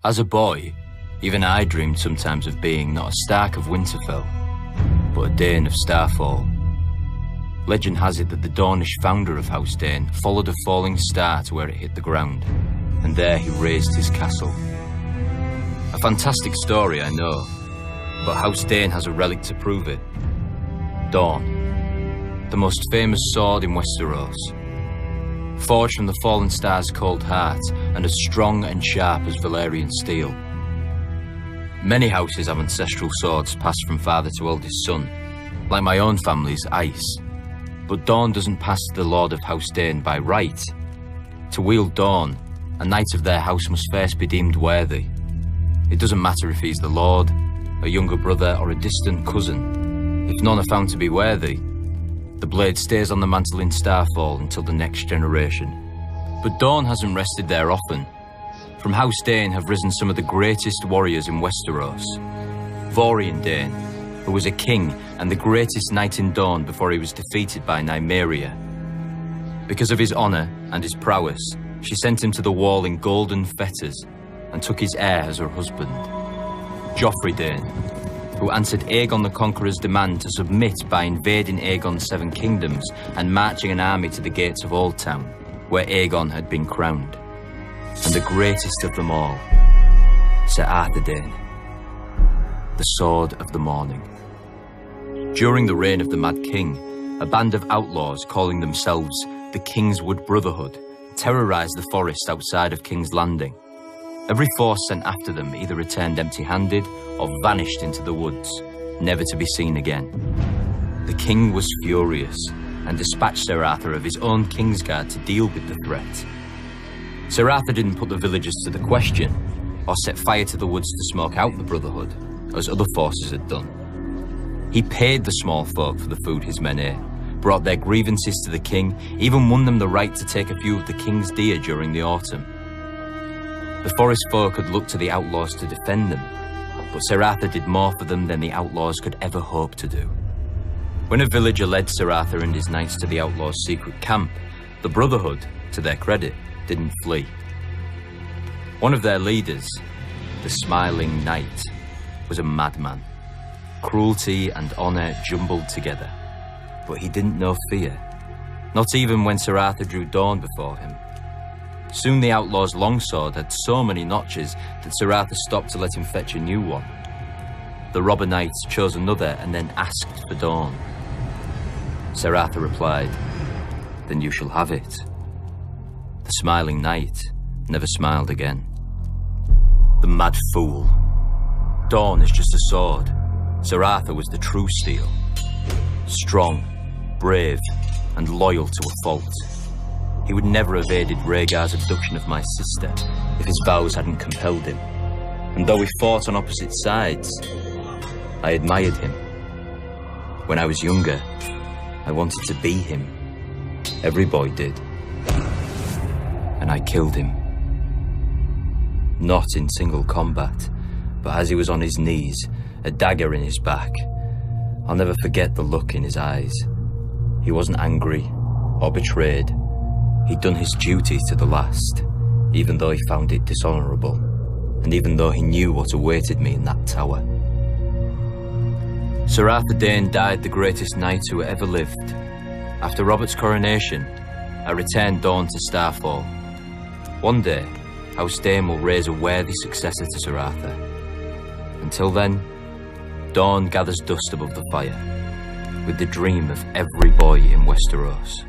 As a boy, even I dreamed sometimes of being not a Stark of Winterfell, but a Dayne of Starfall. Legend has it that the Dornish founder of House Dayne followed a falling star to where it hit the ground, and there he raised his castle. A fantastic story, I know, but House Dayne has a relic to prove it. Dawn, the most famous sword in Westeros. Forged from the fallen star's cold heart, and as strong and sharp as Valyrian steel. Many houses have ancestral swords passed from father to eldest son, like my own family's ice. But Dawn doesn't pass to the Lord of House Dayne by right. To wield Dawn, a knight of their house must first be deemed worthy. It doesn't matter if he's the Lord, a younger brother, or a distant cousin. If none are found to be worthy, the blade stays on the mantle in Starfall until the next generation. But Dawn hasn't rested there often. From House Dayne have risen some of the greatest warriors in Westeros. Vaurian Dayne, who was a king and the greatest knight in Dawn before he was defeated by Nymeria. Because of his honour and his prowess, she sent him to the wall in golden fetters and took his heir as her husband. Joffrey Dayne, who answered Aegon the Conqueror's demand to submit by invading Aegon's 7 kingdoms and marching an army to the gates of Old Town, where Aegon had been crowned. And the greatest of them all, Sir Arthur Dayne, the Sword of the Morning. During the reign of the Mad King, a band of outlaws calling themselves the Kingswood Brotherhood terrorised the forest outside of King's Landing. Every force sent after them either returned empty-handed or vanished into the woods, never to be seen again. The king was furious and dispatched Sir Arthur of his own Kingsguard to deal with the threat. Sir Arthur didn't put the villagers to the question or set fire to the woods to smoke out the Brotherhood, as other forces had done. He paid the small folk for the food his men ate, brought their grievances to the king, even won them the right to take a few of the king's deer during the autumn. The forest folk had looked to the outlaws to defend them, but Sir Arthur did more for them than the outlaws could ever hope to do. When a villager led Sir Arthur and his knights to the outlaws' secret camp, the Brotherhood, to their credit, didn't flee. One of their leaders, the Smiling Knight, was a madman. Cruelty and honour jumbled together, but he didn't know fear, not even when Sir Arthur drew Dawn before him. Soon the outlaw's longsword had so many notches that Sir Arthur stopped to let him fetch a new one. The robber knight chose another and then asked for Dawn. Sir Arthur replied, "Then you shall have it." The Smiling Knight never smiled again. The mad fool. Dawn is just a sword. Sir Arthur was the true steel. Strong, brave, and loyal to a fault. He would never have aided Rhaegar's abduction of my sister if his vows hadn't compelled him. And though we fought on opposite sides, I admired him. When I was younger, I wanted to be him. Every boy did. And I killed him. Not in single combat, but as he was on his knees, a dagger in his back. I'll never forget the look in his eyes. He wasn't angry or betrayed. He'd done his duty to the last, even though he found it dishonourable, and even though he knew what awaited me in that tower. Sir Arthur Dayne died the greatest knight who ever lived. After Robert's coronation, I returned Dawn to Starfall. One day, House Dayne will raise a worthy successor to Sir Arthur. Until then, Dawn gathers dust above the fire, with the dream of every boy in Westeros.